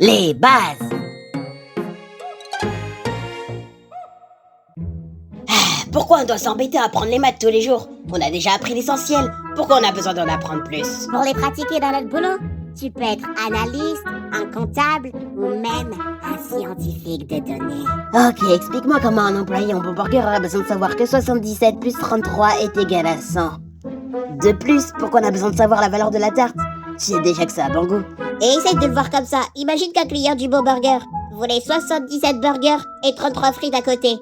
Les bases. Pourquoi on doit s'embêter à apprendre les maths tous les jours? On a déjà appris l'essentiel. Pourquoi on a besoin d'en apprendre plus? Pour les pratiquer dans notre boulot, tu peux être analyste, un comptable ou même un scientifique de données. Ok, explique-moi comment un employé en hamburger aura besoin de savoir que 77 plus 33 est égal à 100. De plus, pourquoi on a besoin de savoir la valeur de la tarte? Tu sais déjà que ça a bon goût. Et essaye de le voir comme ça. Imagine qu'un client du Beau Burger voulait 77 burgers et 33 frites à côté.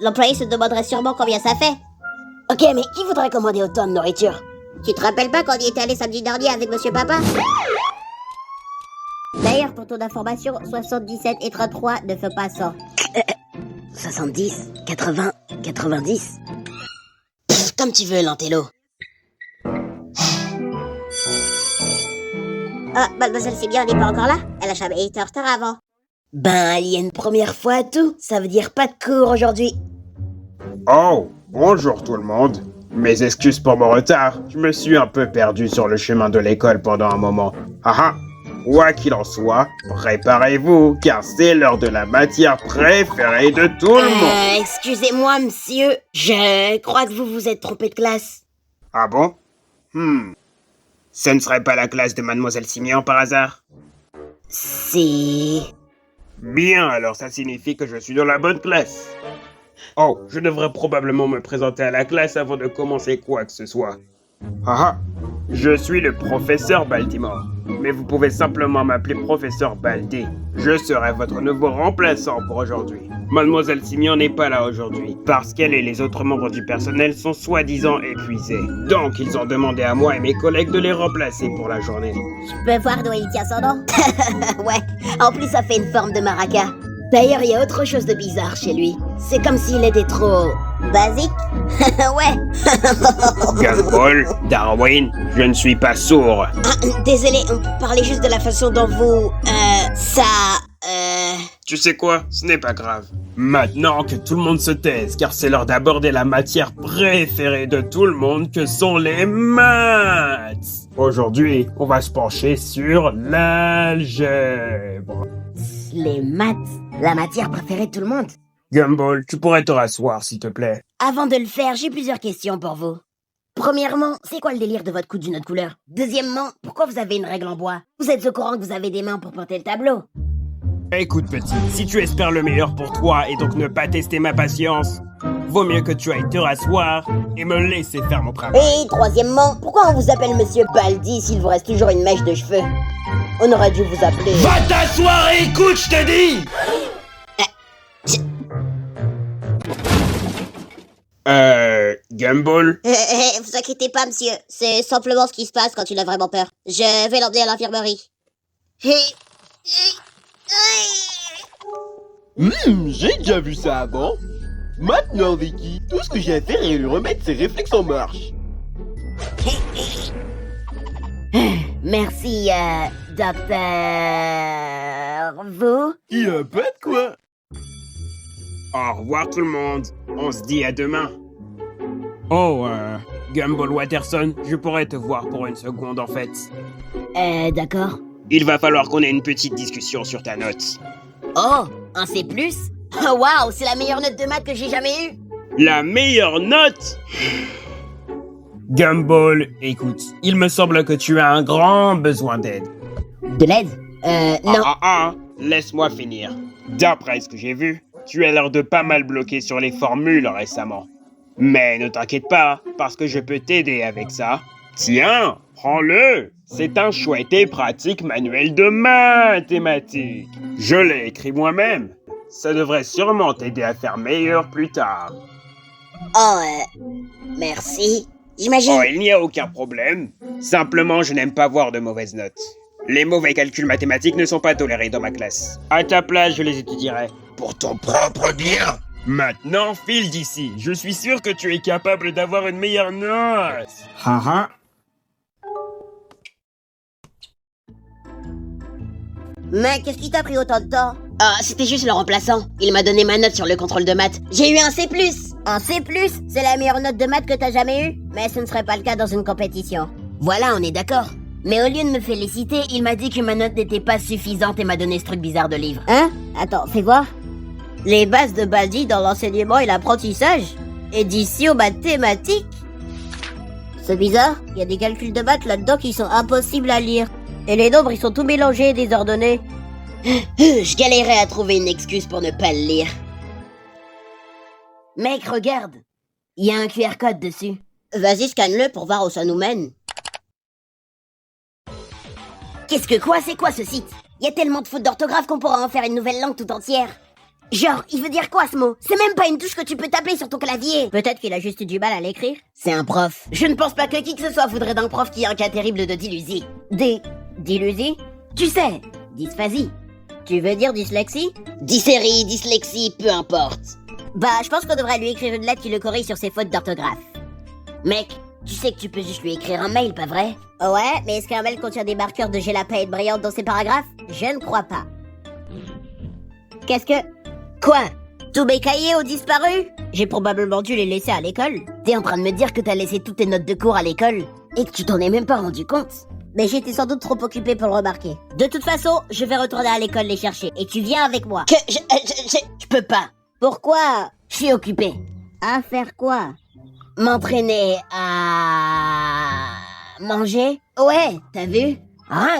L'employé se demanderait sûrement combien ça fait. Ok, mais qui voudrait commander autant de nourriture? Tu te rappelles pas quand on y était allé samedi dernier avec Monsieur Papa? D'ailleurs, pour ton information, 77 et 33 ne font pas 100. 70, 80, 90. Pff, comme tu veux, Lantello. Ah, mademoiselle Sylvia n'est pas encore là? Elle a jamais été en retard avant. Ben, il y a une première fois à tout. Ça veut dire pas de cours aujourd'hui. Oh, bonjour tout le monde. Mes excuses pour mon retard. Je me suis un peu perdu sur le chemin de l'école pendant un moment. Haha. Quoi qu'il en soit, préparez-vous, car c'est l'heure de la matière préférée de tout le monde. Excusez-moi, monsieur. Je crois que vous vous êtes trompé de classe. Ah bon? Ce ne serait pas la classe de Mademoiselle Simian par hasard? C'est... Bien, alors ça signifie que je suis dans la bonne classe. Oh, je devrais probablement me présenter à la classe avant de commencer quoi que ce soit. Haha, je suis le professeur Baltimore, mais vous pouvez simplement m'appeler professeur Baldi. Je serai votre nouveau remplaçant pour aujourd'hui. Mademoiselle Simian n'est pas là aujourd'hui, parce qu'elle et les autres membres du personnel sont soi-disant épuisés. Donc ils ont demandé à moi et mes collègues de les remplacer pour la journée. Je peux voir d'où il tient son nom? Ouais, en plus ça fait une forme de maraca. D'ailleurs, il y a autre chose de bizarre chez lui. C'est comme s'il était trop... basique? Ouais. Gumball, Darwin, je ne suis pas sourd. Désolé, on peut parler juste de la façon dont vous... Tu sais quoi? Ce n'est pas grave. Maintenant que tout le monde se taise, car c'est l'heure d'aborder la matière préférée de tout le monde, que sont les maths. Aujourd'hui, on va se pencher sur l'algèbre. Les maths, la matière préférée de tout le monde. Gumball, tu pourrais te rasseoir, s'il te plaît. Avant de le faire, j'ai plusieurs questions pour vous. Premièrement, c'est quoi le délire de votre coude d'une autre couleur? Deuxièmement, pourquoi vous avez une règle en bois? Vous êtes au courant que vous avez des mains pour porter le tableau? Écoute petit, si tu espères le meilleur pour toi et donc ne pas tester ma patience, vaut mieux que tu ailles te rasseoir et me laisser faire mon travail. Et troisièmement, pourquoi on vous appelle Monsieur Baldi s'il vous reste toujours une mèche de cheveux? On aurait dû vous appeler... Va t'asseoir et écoute, je te dis! Gumball? Vous inquiétez pas, monsieur. C'est simplement ce qui se passe quand tu as vraiment peur. Je vais l'emmener à l'infirmerie. J'ai déjà vu ça avant. Maintenant, Vicky, tout ce que j'ai à faire est de remettre ses réflexes en marche. Merci, docteur... Vous? Il y a pas de quoi. Au revoir tout le monde. On se dit à demain. Oh, Gumball Watterson, je pourrais te voir pour une seconde en fait. D'accord. Il va falloir qu'on ait une petite discussion sur ta note. Oh, un C+? Waouh, c'est la meilleure note de maths que j'ai jamais eue. La meilleure note? Gumball, écoute, il me semble que tu as un grand besoin d'aide. De l'aide? Non. Laisse-moi finir. D'après ce que j'ai vu, tu as l'air de pas mal bloquer sur les formules récemment. Mais ne t'inquiète pas, parce que je peux t'aider avec ça. Tiens, prends-le. C'est un chouette et pratique manuel de mathématiques. Je l'ai écrit moi-même. Ça devrait sûrement t'aider à faire meilleur plus tard. Oh, merci. J'imagine... Oh, il n'y a aucun problème. Simplement, je n'aime pas voir de mauvaises notes. Les mauvais calculs mathématiques ne sont pas tolérés dans ma classe. À ta place, je les étudierai. Pour ton propre bien. Maintenant, file d'ici. Je suis sûr que tu es capable d'avoir une meilleure note. Haha. Mais qu'est-ce qui t'a pris autant de temps? Ah, c'était juste le remplaçant. Il m'a donné ma note sur le contrôle de maths. J'ai eu un C+. Un C+, c'est la meilleure note de maths que t'as jamais eue? Mais ce ne serait pas le cas dans une compétition. Voilà, on est d'accord. Mais au lieu de me féliciter, il m'a dit que ma note n'était pas suffisante et m'a donné ce truc bizarre de livre. Hein? Attends, fais voir. Les bases de Baldi dans l'enseignement et l'apprentissage. Édition mathématique. C'est bizarre, il y a des calculs de maths là-dedans qui sont impossibles à lire. Et les nombres, ils sont tout mélangés et désordonnés. Je galérais à trouver une excuse pour ne pas le lire. Mec, regarde. Il y a un QR code dessus. Vas-y, scanne-le pour voir où ça nous mène. Qu'est-ce que quoi? C'est quoi ce site? Il y a tellement de fautes d'orthographe qu'on pourra en faire une nouvelle langue tout entière. Genre, il veut dire quoi ce mot? C'est même pas une touche que tu peux taper sur ton clavier. Peut-être qu'il a juste eu du mal à l'écrire. C'est un prof. Je ne pense pas que qui que ce soit voudrait d'un prof qui a un cas terrible de dilusie. Dilusie? Tu sais, dysphasie. Tu veux dire dyslexie? Dysérie, dyslexie, peu importe. Bah, je pense qu'on devrait lui écrire une lettre qui le corrige sur ses fautes d'orthographe. Mec, tu sais que tu peux juste lui écrire un mail, pas vrai? Ouais, mais est-ce qu'un mail contient des marqueurs de j'ai la paille brillante dans ses paragraphes? Je ne crois pas. Qu'est-ce que... Quoi? Tous mes cahiers ont disparu? J'ai probablement dû les laisser à l'école. T'es en train de me dire que t'as laissé toutes tes notes de cours à l'école et que tu t'en es même pas rendu compte? Mais j'étais sans doute trop occupée pour le remarquer. De toute façon, je vais retourner à l'école les chercher. Et tu viens avec moi. Je peux pas. Pourquoi? Je suis occupée. À faire quoi? M'entraîner à... manger? Ouais, t'as vu? Ah,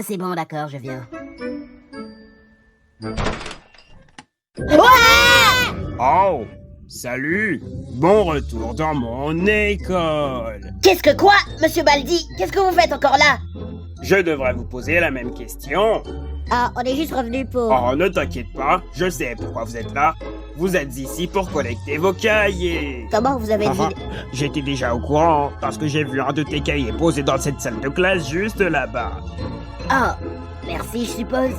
c'est bon, d'accord, je viens. Oh, salut. Bon retour dans mon école. Qu'est-ce que quoi, monsieur Baldi? Qu'est-ce que vous faites encore là? Je devrais vous poser la même question. Ah, on est juste revenu pour... Oh, ne t'inquiète pas, je sais pourquoi vous êtes là. Vous êtes ici pour collecter vos cahiers. Comment vous avez dit... J'étais déjà au courant, parce que j'ai vu un de tes cahiers posé dans cette salle de classe juste là-bas. Oh, merci, je suppose.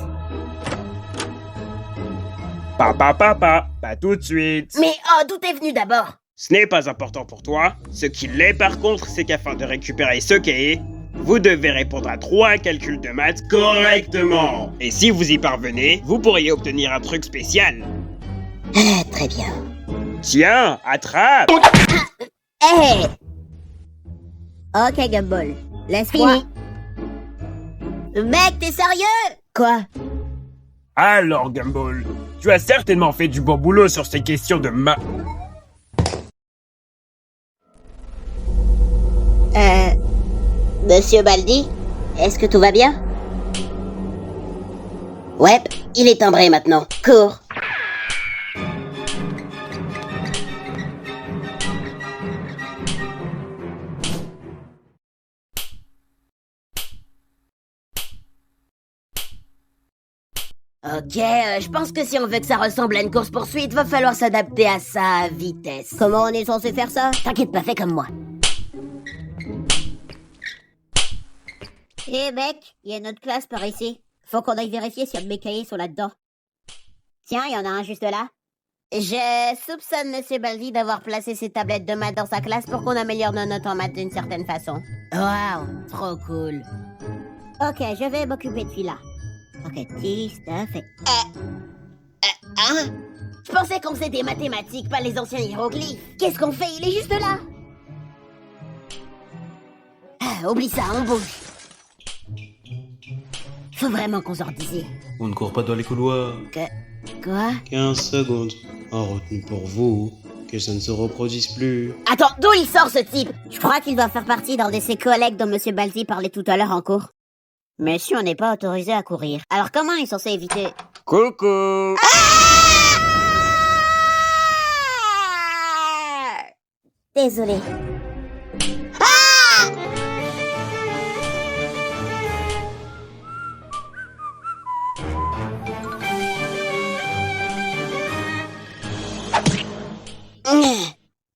Pas tout de suite. Mais d'où t'es venu d'abord? Ce n'est pas important pour toi. Ce qui l'est par contre, c'est qu'afin de récupérer ce cahier, vous devez répondre à 3 calculs de maths correctement. Et si vous y parvenez, vous pourriez obtenir un truc spécial. Très bien. Tiens, attrape. Hé! Ok, Gumball. Laisse-moi... Fini. Mec, t'es sérieux? Quoi? Alors, Gumball, tu as certainement fait du bon boulot sur ces questions de maths. Monsieur Baldi, est-ce que tout va bien? Ouais, il est timbré maintenant. Cours. Ok, je pense que si on veut que ça ressemble à une course-poursuite, va falloir s'adapter à sa vitesse. Comment on est censé faire ça? T'inquiète pas, fais comme moi. Eh mec, il y a une autre classe par ici. Faut qu'on aille vérifier si un de mes cahiers sont là-dedans. Tiens, il y en a un juste là. Je soupçonne Monsieur Baldi d'avoir placé ses tablettes de maths dans sa classe pour qu'on améliore nos notes en maths d'une certaine façon. Waouh, trop cool. Ok, je vais m'occuper de celui-là. Ok, stuff et... Hein? Je pensais qu'on faisait des mathématiques, pas les anciens hiéroglyphes. Qu'est-ce qu'on fait? Il est juste là. Oublie ça, on bouge. Faut vraiment qu'on sorte d'ici. On ne court pas dans les couloirs. Quoi? 15 secondes. En retenue pour vous. Que ça ne se reproduise plus. Attends, d'où il sort ce type? Je crois qu'il doit faire partie d'un de ses collègues dont Monsieur Baldi parlait tout à l'heure en cours. Mais si on n'est pas autorisé à courir, alors comment il est censé éviter... Coucou. Désolé.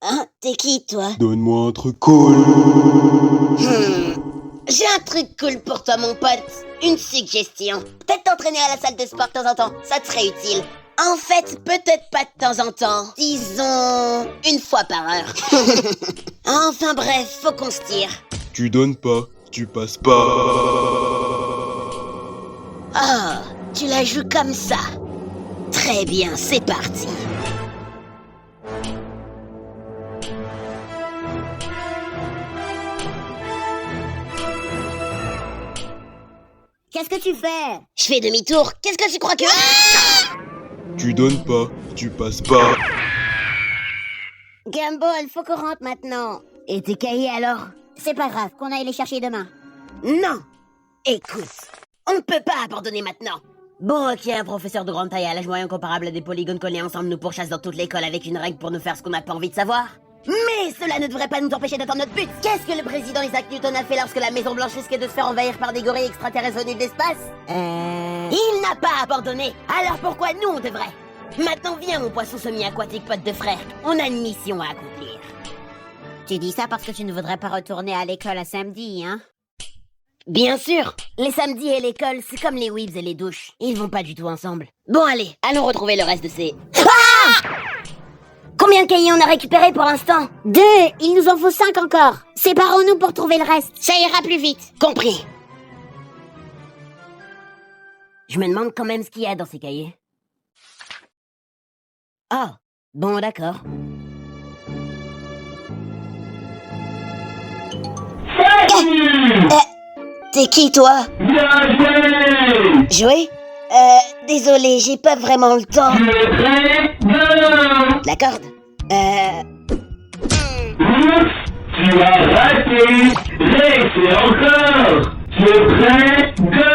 Hein? T'es qui, toi? Donne-moi un truc cool. J'ai un truc cool pour toi, mon pote. Une suggestion. Peut-être t'entraîner à la salle de sport de temps en temps, ça te serait utile. En fait, peut-être pas de temps en temps. Disons, une fois par heure. Enfin bref, faut qu'on se tire. Tu donnes pas, tu passes pas. Ah, tu la joues comme ça. Très bien, c'est parti. Qu'est-ce que tu fais? Je fais demi-tour. Qu'est-ce que tu crois que... Tu donnes pas, tu passes pas. Gumball, faut qu'on rentre maintenant. Et tes cahiers alors? C'est pas grave, qu'on aille les chercher demain. Non. Écoute, on ne peut pas abandonner maintenant. Bon, ok, un professeur de grande taille à l'âge moyen comparable à des polygones collés ensemble nous pourchasse dans toute l'école avec une règle pour nous faire ce qu'on n'a pas envie de savoir. Mais cela ne devrait pas nous empêcher d'atteindre notre but. Qu'est-ce que le président Isaac Newton a fait lorsque la Maison Blanche risquait de se faire envahir par des gorilles extraterrestres venus de l'espace? Il n'a pas abandonné. Alors pourquoi nous on devrait? Maintenant viens mon poisson semi-aquatique pote de frère. On a une mission à accomplir. Tu dis ça parce que tu ne voudrais pas retourner à l'école à samedi, hein? Bien sûr. Les samedis et l'école, c'est comme les weebs et les douches. Ils vont pas du tout ensemble. Bon allez, allons retrouver le reste de ces... Ah! Combien de cahiers on a récupéré pour l'instant? 2, il nous en faut 5 encore. Séparons-nous pour trouver le reste. Ça ira plus vite. Compris. Je me demande quand même ce qu'il y a dans ces cahiers. Ah, bon d'accord. T'es qui toi? Jouer? Désolé, j'ai pas vraiment le temps. La corde? Tu as raté. Laissez encore. Tu es prêt? Go.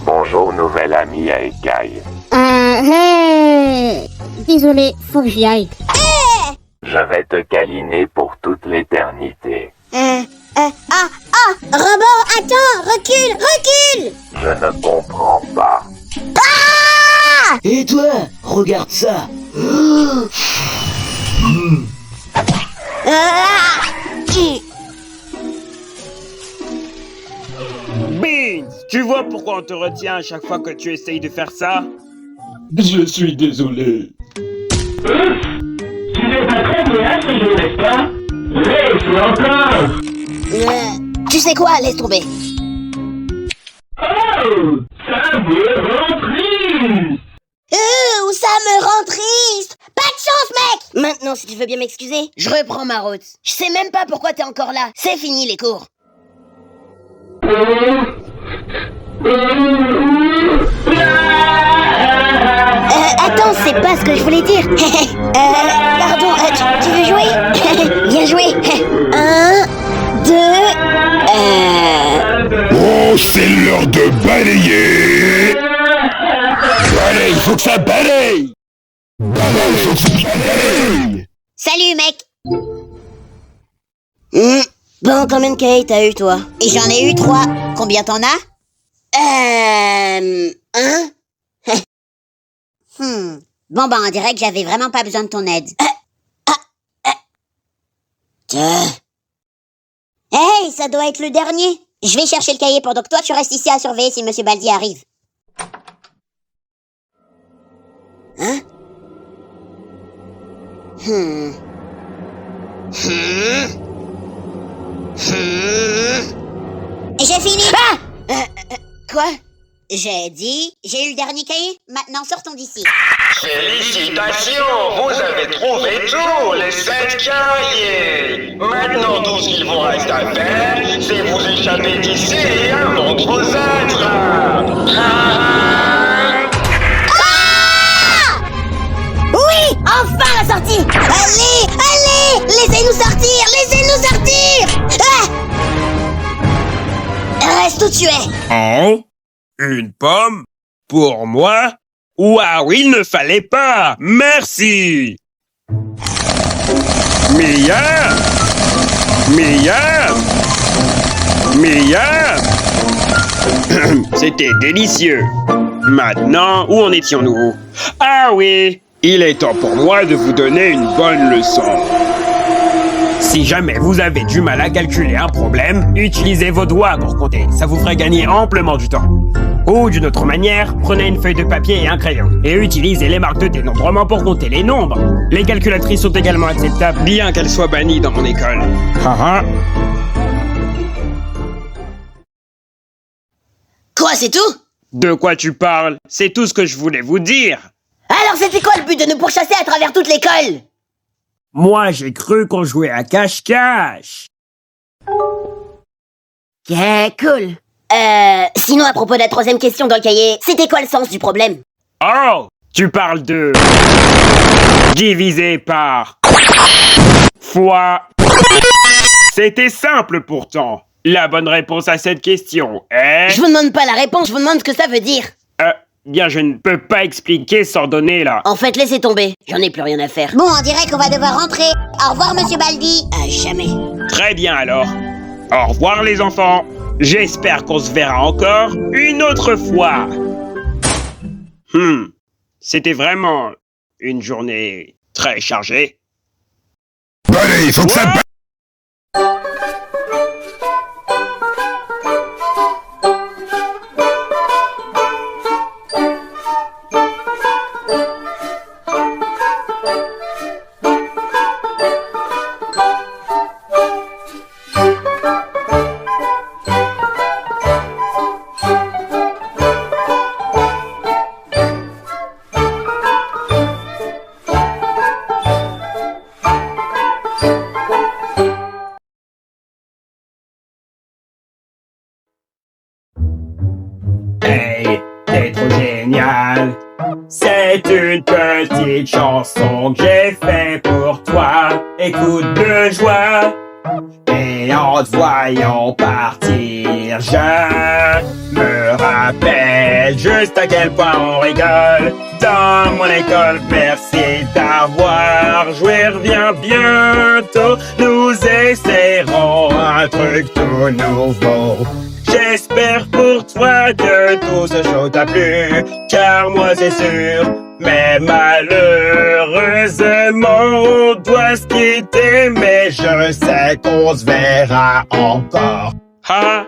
Bonjour, nouvel ami à écailles. Désolé, faut que j'y aille. Je vais te câliner pour toute l'éternité. Robot, attends, recule. Je ne comprends pas. Et toi, regarde ça. Beans, tu vois pourquoi on te retient à chaque fois que tu essayes de faire ça? Je suis désolé. Tu n'es pas très bien à ce jeu, n'est-ce pas? Laissez encore. Tu sais quoi, laisse tomber. Oh, ça me rend triste. Ça me rend triste. Pas de chance, mec. Maintenant, si tu veux bien m'excuser, je reprends ma route. Je sais même pas pourquoi t'es encore là. C'est fini les cours. Attends, c'est pas ce que je voulais dire. Pardon, tu veux jouer? Bien joué. 1, 2... Oh, c'est l'heure de balayer. Allez, il faut que ça balaye. Balaye, faut que ça balaye. Salut, mec. Bon, combien de cahiers t'as eu, toi? Et j'en ai eu 3. Combien t'en as? 1. Bon, on dirait que j'avais vraiment pas besoin de ton aide. Hey, ça doit être le dernier. Je vais chercher le cahier pendant que toi tu restes ici à surveiller si Monsieur Baldi arrive. Hein? J'ai fini. Quoi? J'ai dit, j'ai eu le dernier cahier. Maintenant, sortons d'ici. Félicitations, vous avez trouvé tous les 7 cahiers. Maintenant, tout ce qu'il vous reste à faire, c'est vous échapper d'ici avant trop être. Oui! Enfin la sortie! Allez! Laissez-nous sortir! Reste où tu es! Oh? Une pomme? Pour moi? Waouh, il ne fallait pas! Merci! Mia! C'était délicieux. Maintenant, où en étions-nous? Ah oui! Il est temps pour moi de vous donner une bonne leçon. Si jamais vous avez du mal à calculer un problème, utilisez vos doigts pour compter. Ça vous ferait gagner amplement du temps. Ou d'une autre manière, prenez une feuille de papier et un crayon. Et utilisez les marques de dénombrement pour compter les nombres. Les calculatrices sont également acceptables, bien qu'elles soient bannies dans mon école. Haha. Quoi, c'est tout? De quoi tu parles? C'est tout ce que je voulais vous dire. Alors c'était quoi le but de nous pourchasser à travers toute l'école? Moi, j'ai cru qu'on jouait à cache-cache. Ok, cool. Sinon à propos de la troisième question dans le cahier, c'était quoi le sens du problème? Oh, tu parles de... divisé par... fois... C'était simple pourtant. La bonne réponse à cette question est... Je vous demande pas la réponse, je vous demande ce que ça veut dire. Bien, je ne peux pas expliquer sans donner là. En fait, laissez tomber, j'en ai plus rien à faire. Bon, on dirait qu'on va devoir rentrer. Au revoir, monsieur Baldi. À jamais. Très bien alors. Au revoir les enfants. J'espère qu'on se verra encore une autre fois. C'était vraiment une journée très chargée. Allez, il faut que ça... Hey, t'es trop génial. C'est une petite chanson que j'ai fait pour toi. Écoute de joie. Et en te voyant partir, je me rappelle juste à quel point on rigole dans mon école. Merci d'avoir joué, reviens bientôt. Nous essaierons un truc tout nouveau. J'espère pour toi que tout ce show t'a plu, car moi c'est sûr, mais malheureusement on doit se quitter, mais je sais qu'on se verra encore. Ha!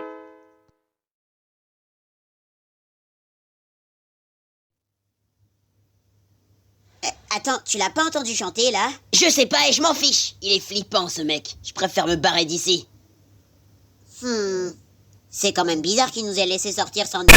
Attends, tu l'as pas entendu chanter, là? Je sais pas et je m'en fiche. Il est flippant ce mec. Je préfère me barrer d'ici. C'est quand même bizarre qu'il nous ait laissé sortir sans nous.